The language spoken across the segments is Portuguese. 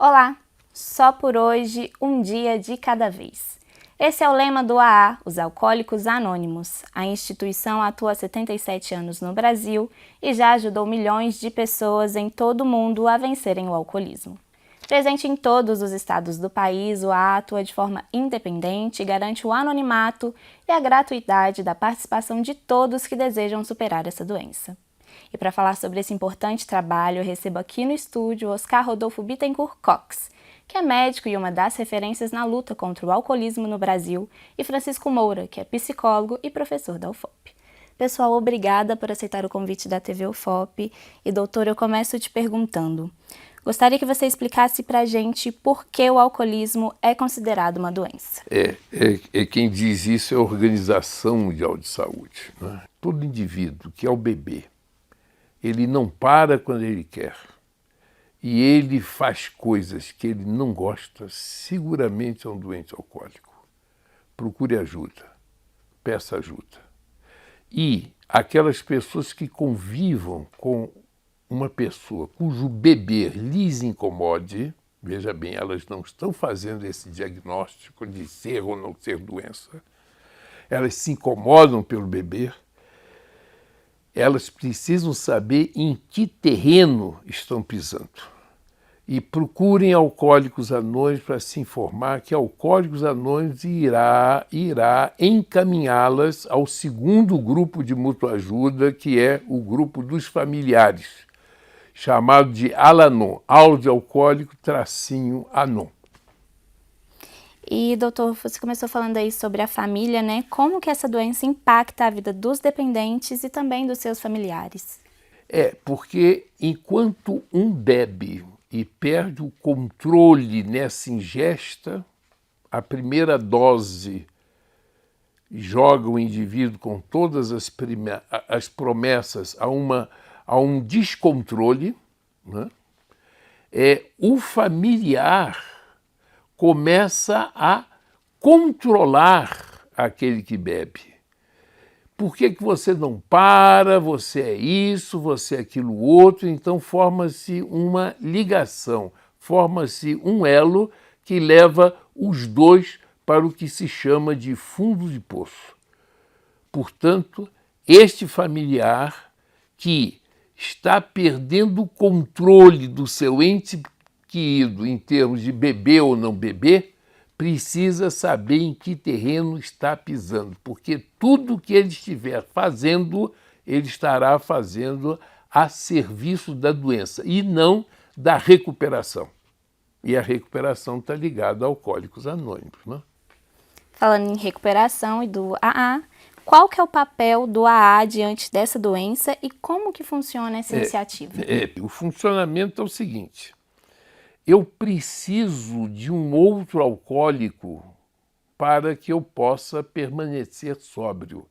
Olá! Só por hoje, um dia de cada vez. Esse é o lema do AA, os Alcoólicos Anônimos. A instituição atua há 77 anos no Brasil e já ajudou milhões de pessoas em todo o mundo a vencerem o alcoolismo. Presente em todos os estados do país, o AA atua de forma independente e garante o anonimato e a gratuidade da participação de todos que desejam superar essa doença. E para falar sobre esse importante trabalho, eu recebo aqui no estúdio Oscar Rodolfo Bittencourt Cox, que é médico e uma das referências na luta contra o alcoolismo no Brasil, e Francisco Moura, que é psicólogo e professor da UFOP. Pessoal, obrigada por aceitar o convite da TV UFOP. E doutor, eu começo te perguntando, gostaria que você explicasse para a gente por que o alcoolismo é considerado uma doença. Quem diz isso é a Organização Mundial de Saúde, né? Todo indivíduo que ao beber, ele não para quando ele quer e ele faz coisas que ele não gosta, seguramente é um doente alcoólico. Procure ajuda, peça ajuda. E aquelas pessoas que convivam com uma pessoa cujo beber lhes incomode, veja bem, elas não estão fazendo esse diagnóstico de ser ou não ser doença, elas se incomodam pelo beber, elas precisam saber em que terreno estão pisando. E procurem Alcoólicos Anônimos para se informar que Alcoólicos Anônimos irá encaminhá-las ao segundo grupo de mútua ajuda, que é o grupo dos familiares, chamado de Al-Anon, Aula de Alcoólico -Anon. E, doutor, você começou falando aí sobre a família, né? Como que essa doença impacta a vida dos dependentes e também dos seus familiares? Porque enquanto um bebe e perde o controle nessa ingesta, a primeira dose joga o indivíduo com todas as promessas a um descontrole, né? O familiar começa a controlar aquele que bebe. Por que você não para? Você é isso, você é aquilo outro. Então forma-se uma ligação, forma-se um elo que leva os dois para o que se chama de fundo de poço. Portanto, este familiar que está perdendo o controle do seu ente querido em termos de beber ou não beber, precisa saber em que terreno está pisando, porque tudo que ele estiver fazendo, ele estará fazendo a serviço da doença e não da recuperação. E a recuperação está ligada a Alcoólicos Anônimos, né? Falando em recuperação e do AA, qual que é o papel do AA diante dessa doença e como que funciona essa iniciativa? O funcionamento é o seguinte: eu preciso de um outro alcoólico para que eu possa permanecer sóbrio.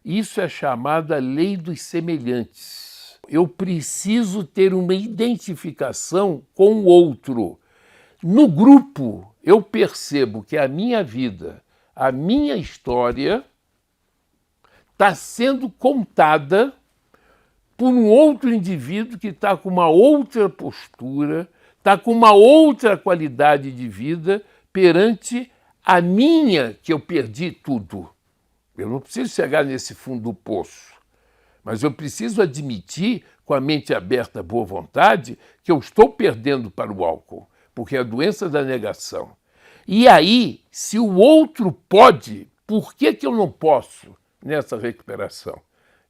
Isso é chamada lei dos semelhantes. Eu preciso ter uma identificação com o outro. No grupo, eu percebo que a minha vida, a minha história, está sendo contada por um outro indivíduo que está com uma outra postura, está com uma outra qualidade de vida perante a minha, que eu perdi tudo. Eu não preciso chegar nesse fundo do poço, mas eu preciso admitir, com a mente aberta, boa vontade, que eu estou perdendo para o álcool, porque é a doença da negação. E aí, se o outro pode, por que eu não posso nessa recuperação?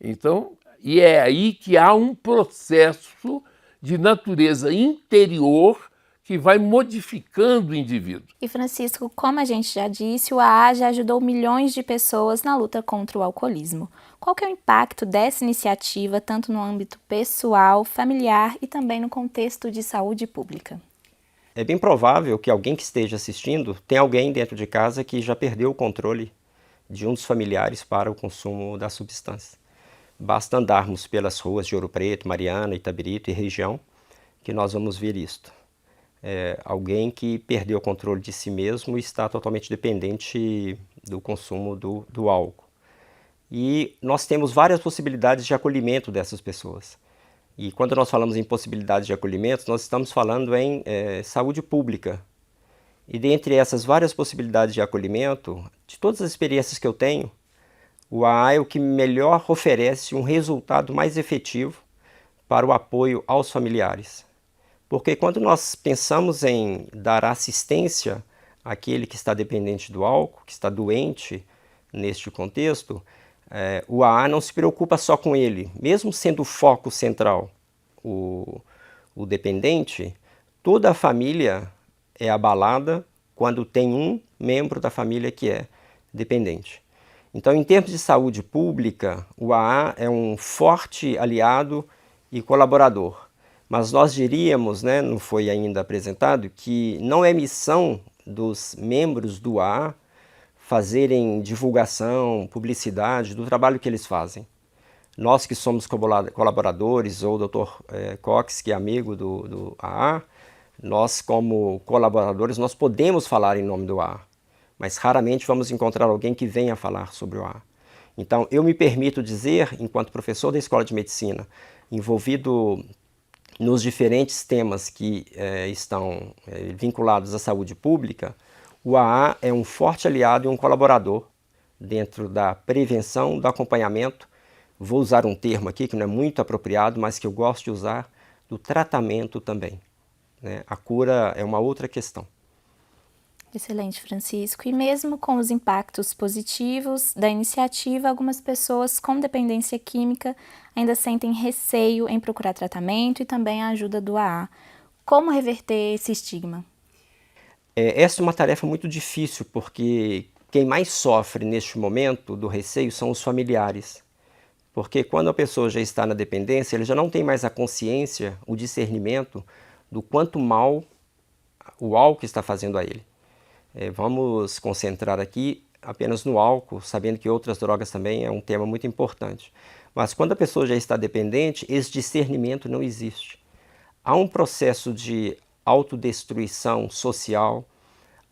Então, e é aí que há um processo de natureza interior que vai modificando o indivíduo. E Francisco, como a gente já disse, o AA já ajudou milhões de pessoas na luta contra o alcoolismo. Qual que é o impacto dessa iniciativa, tanto no âmbito pessoal, familiar e também no contexto de saúde pública? É bem provável que alguém que esteja assistindo tenha alguém dentro de casa que já perdeu o controle de um dos familiares para o consumo da substância. Basta andarmos pelas ruas de Ouro Preto, Mariana, Itabirito e região que nós vamos ver isto. Alguém que perdeu o controle de si mesmo e está totalmente dependente do consumo do álcool. E nós temos várias possibilidades de acolhimento dessas pessoas. E quando nós falamos em possibilidades de acolhimento, nós estamos falando em saúde pública. E dentre essas várias possibilidades de acolhimento, de todas as experiências que eu tenho, o AA é o que melhor oferece um resultado mais efetivo para o apoio aos familiares. Porque quando nós pensamos em dar assistência àquele que está dependente do álcool, que está doente neste contexto, o AA não se preocupa só com ele. Mesmo sendo o foco central o dependente, toda a família é abalada quando tem um membro da família que é dependente. Então, em termos de saúde pública, o AA é um forte aliado e colaborador. Mas nós diríamos, né, não foi ainda apresentado, que não é missão dos membros do AA fazerem divulgação, publicidade do trabalho que eles fazem. Nós que somos colaboradores, ou o Dr. Cox, que é amigo do AA, nós como colaboradores, nós podemos falar em nome do AA, mas raramente vamos encontrar alguém que venha falar sobre o AA. Então, eu me permito dizer, enquanto professor da Escola de Medicina, envolvido nos diferentes temas que estão vinculados à saúde pública, o AA é um forte aliado e um colaborador dentro da prevenção, do acompanhamento, vou usar um termo aqui que não é muito apropriado, mas que eu gosto de usar, do tratamento também. Né? A cura é uma outra questão. Excelente, Francisco. E mesmo com os impactos positivos da iniciativa, algumas pessoas com dependência química ainda sentem receio em procurar tratamento e também a ajuda do AA. Como reverter esse estigma? Essa é uma tarefa muito difícil, porque quem mais sofre neste momento do receio são os familiares. Porque quando a pessoa já está na dependência, ele já não tem mais a consciência, o discernimento do quanto mal o álcool está fazendo a ele. Vamos concentrar aqui apenas no álcool, sabendo que outras drogas também é um tema muito importante. Mas quando a pessoa já está dependente, esse discernimento não existe. Há um processo de autodestruição social,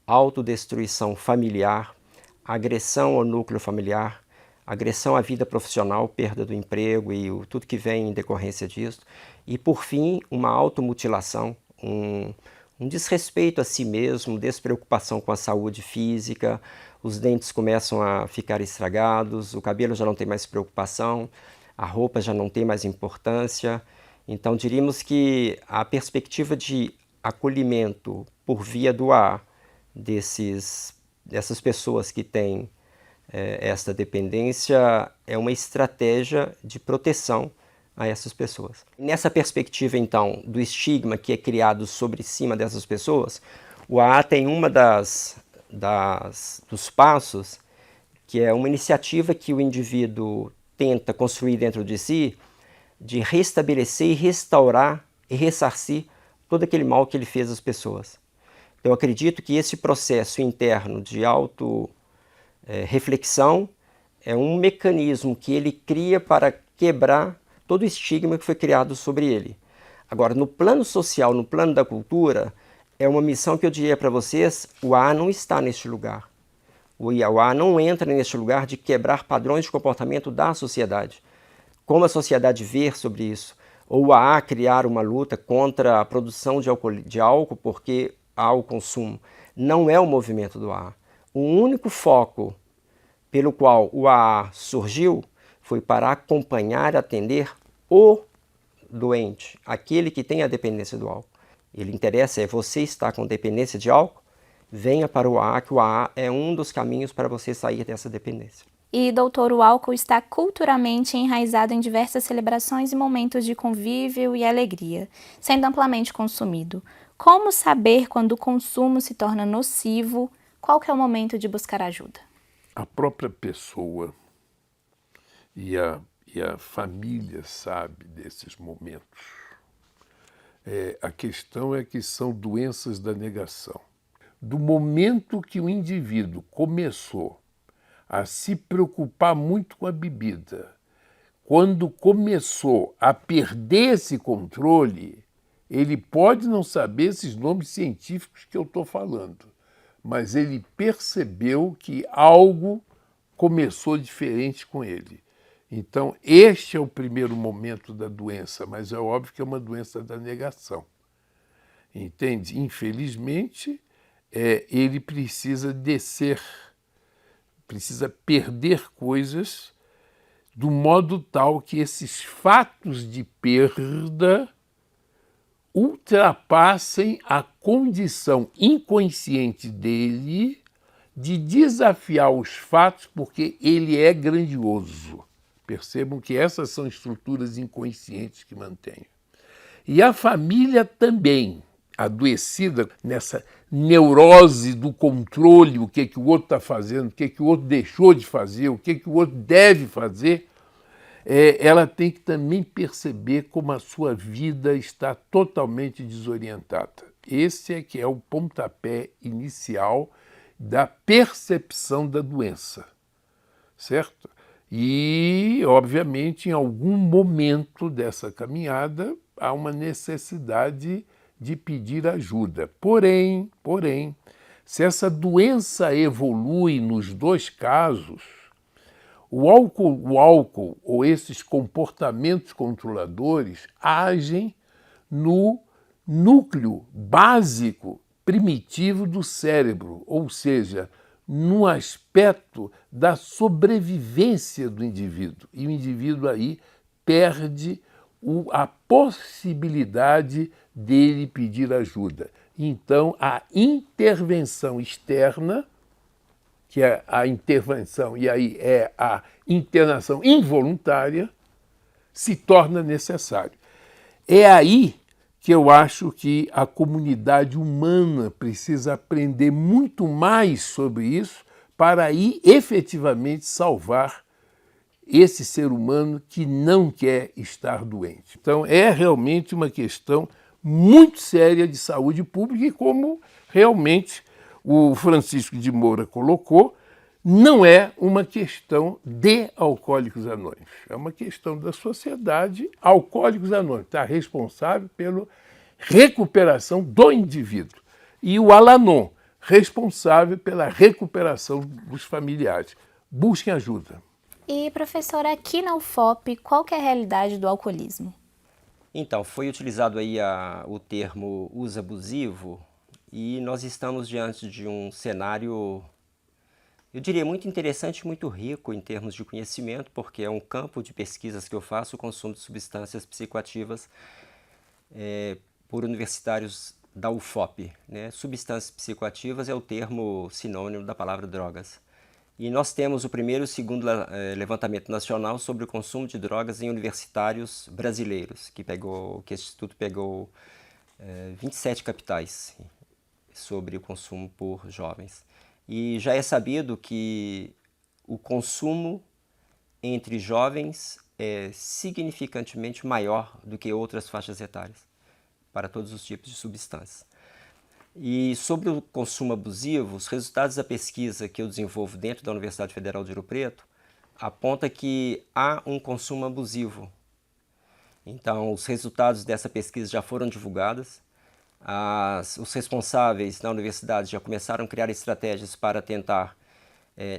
autodestruição familiar, agressão ao núcleo familiar, agressão à vida profissional, perda do emprego e tudo que vem em decorrência disso. E, por fim, uma automutilação, um desrespeito a si mesmo, despreocupação com a saúde física, os dentes começam a ficar estragados, o cabelo já não tem mais preocupação, a roupa já não tem mais importância. Então, diríamos que a perspectiva de acolhimento por via do AA dessas pessoas que têm esta dependência é uma estratégia de proteção a essas pessoas. Nessa perspectiva, então, do estigma que é criado sobre cima dessas pessoas, o AA tem uma dos passos, que é uma iniciativa que o indivíduo tenta construir dentro de si, de restabelecer e restaurar e ressarcir todo aquele mal que ele fez às pessoas. Eu acredito que esse processo interno de reflexão é um mecanismo que ele cria para quebrar todo o estigma que foi criado sobre ele. Agora, no plano social, no plano da cultura, é uma missão que eu diria para vocês, o AA não está neste lugar. O AA não entra neste lugar de quebrar padrões de comportamento da sociedade. Como a sociedade vê sobre isso? Ou o AA criar uma luta contra a produção de álcool porque há o consumo. Não é o movimento do AA. O único foco pelo qual o AA surgiu foi para acompanhar e atender o doente, aquele que tem a dependência do álcool. Ele interessa você está com dependência de álcool, venha para o AA, que o AA é um dos caminhos para você sair dessa dependência. E, doutor, o álcool está culturalmente enraizado em diversas celebrações e momentos de convívio e alegria, sendo amplamente consumido. Como saber quando o consumo se torna nocivo? Qual que é o momento de buscar ajuda? A própria pessoa e a família sabe desses momentos. A questão é que são doenças da negação. Do momento que o indivíduo começou a se preocupar muito com a bebida, quando começou a perder esse controle, ele pode não saber esses nomes científicos que eu estou falando, mas ele percebeu que algo começou diferente com ele. Então, este é o primeiro momento da doença, mas é óbvio que é uma doença da negação. Entende? Infelizmente, ele precisa descer, precisa perder coisas do modo tal que esses fatos de perda ultrapassem a condição inconsciente dele de desafiar os fatos, porque ele é grandioso. Percebam que essas são estruturas inconscientes que mantêm. E a família também, adoecida nessa neurose do controle, o que o outro está fazendo, o que o outro deixou de fazer, o que o outro deve fazer, ela tem que também perceber como a sua vida está totalmente desorientada. Esse é que é o pontapé inicial da percepção da doença, certo? E, obviamente, em algum momento dessa caminhada, há uma necessidade de pedir ajuda. Porém, se essa doença evolui nos dois casos, o álcool ou esses comportamentos controladores agem no núcleo básico, primitivo do cérebro, ou seja, no aspecto da sobrevivência do indivíduo. E o indivíduo aí perde a possibilidade dele pedir ajuda. Então, a intervenção externa, que é a intervenção, e aí é a internação involuntária, se torna necessário. É aí que eu acho que a comunidade humana precisa aprender muito mais sobre isso para aí efetivamente salvar esse ser humano que não quer estar doente. Então, é realmente uma questão muito séria de saúde pública e, como realmente o Francisco de Moura colocou, não é uma questão de Alcoólicos Anônimos, é uma questão da sociedade. Alcoólicos Anônimos está responsável pela recuperação do indivíduo e o Al-Anon responsável pela recuperação dos familiares. Busquem ajuda. E, professora, aqui na UFOP, qual que é a realidade do alcoolismo? Então, foi utilizado aí o termo uso abusivo e nós estamos diante de um cenário, eu diria, muito interessante e muito rico em termos de conhecimento, porque é um campo de pesquisas que eu faço, o consumo de substâncias psicoativas por universitários da UFOP. Né? Substâncias psicoativas é o termo sinônimo da palavra drogas. E nós temos o primeiro e o segundo levantamento nacional sobre o consumo de drogas em universitários brasileiros, que esse instituto pegou 27 capitais sobre o consumo por jovens. E já é sabido que o consumo entre jovens é significantemente maior do que outras faixas etárias, para todos os tipos de substâncias. E sobre o consumo abusivo, os resultados da pesquisa que eu desenvolvo dentro da Universidade Federal de Ouro Preto apontam que há um consumo abusivo. Então, os resultados dessa pesquisa já foram divulgados. Os responsáveis na universidade já começaram a criar estratégias para tentar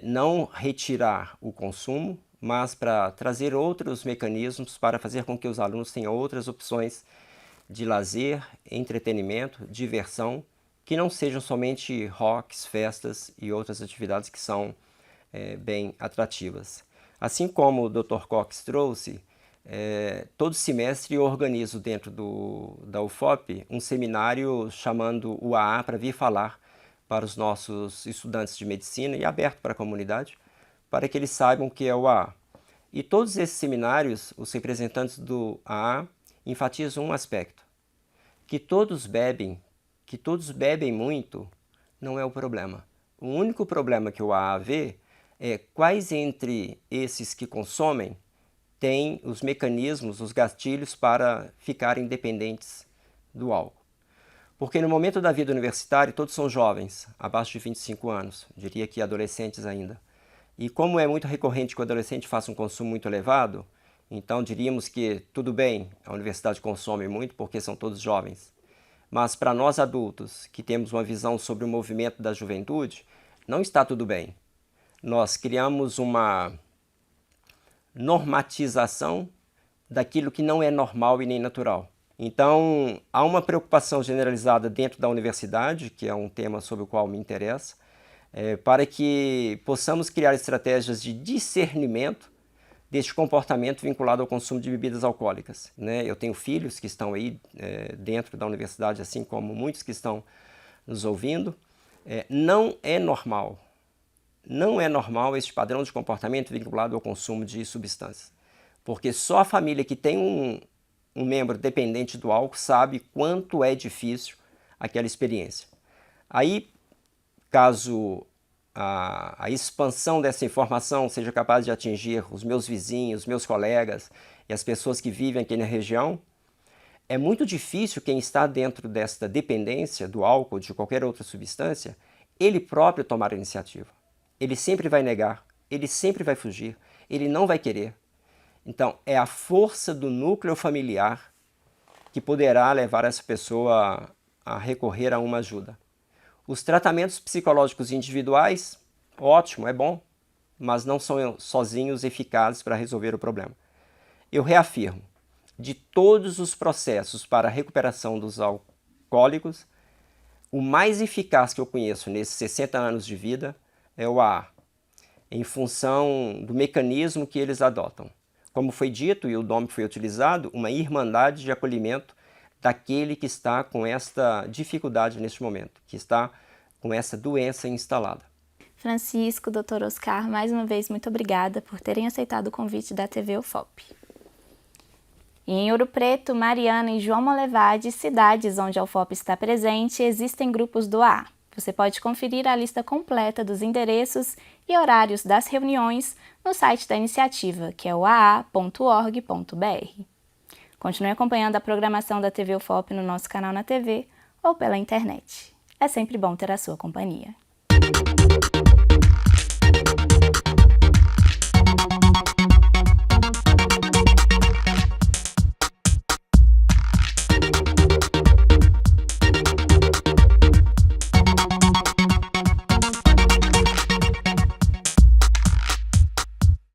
não retirar o consumo, mas para trazer outros mecanismos para fazer com que os alunos tenham outras opções de lazer, entretenimento, diversão, que não sejam somente rocks, festas e outras atividades que são bem atrativas. Assim como o Dr. Cox trouxe, todo semestre eu organizo dentro da UFOP um seminário chamando o AA para vir falar para os nossos estudantes de medicina e aberto para a comunidade, para que eles saibam o que é o AA. E todos esses seminários, os representantes do AA enfatizam um aspecto: que todos bebem muito não é o problema. O único problema que o AA vê é quais entre esses que consomem têm os mecanismos, os gatilhos para ficarem dependentes do álcool. Porque no momento da vida universitária todos são jovens, abaixo de 25 anos, diria que adolescentes ainda. E como é muito recorrente que o adolescente faça um consumo muito elevado, então diríamos que tudo bem, a universidade consome muito porque são todos jovens. Mas para nós adultos, que temos uma visão sobre o movimento da juventude, não está tudo bem. Nós criamos uma normatização daquilo que não é normal e nem natural. Então, há uma preocupação generalizada dentro da universidade, que é um tema sobre o qual me interessa, para que possamos criar estratégias de discernimento deste comportamento vinculado ao consumo de bebidas alcoólicas. Eu tenho filhos que estão aí dentro da universidade, assim como muitos que estão nos ouvindo. Não é normal este padrão de comportamento vinculado ao consumo de substâncias, porque só a família que tem um membro dependente do álcool sabe quanto é difícil aquela experiência. Aí, caso a expansão dessa informação seja capaz de atingir os meus vizinhos, meus colegas e as pessoas que vivem aqui na região, é muito difícil quem está dentro desta dependência do álcool ou de qualquer outra substância, ele próprio tomar a iniciativa. Ele sempre vai negar, ele sempre vai fugir, ele não vai querer. Então, é a força do núcleo familiar que poderá levar essa pessoa a recorrer a uma ajuda. Os tratamentos psicológicos individuais, ótimo, é bom, mas não são sozinhos eficazes para resolver o problema. Eu reafirmo, de todos os processos para a recuperação dos alcoólicos, o mais eficaz que eu conheço nesses 60 anos de vida é o AA, em função do mecanismo que eles adotam. Como foi dito, e o nome foi utilizado, uma irmandade de acolhimento daquele que está com esta dificuldade neste momento, que está com essa doença instalada. Francisco, Dr. Oscar, mais uma vez muito obrigada por terem aceitado o convite da TV UFOP. E em Ouro Preto, Mariana e João Molevade, cidades onde a UFOP está presente, existem grupos do AA. Você pode conferir a lista completa dos endereços e horários das reuniões no site da iniciativa, que é o aa.org.br. Continue acompanhando a programação da TV UFOP no nosso canal na TV ou pela internet. É sempre bom ter a sua companhia.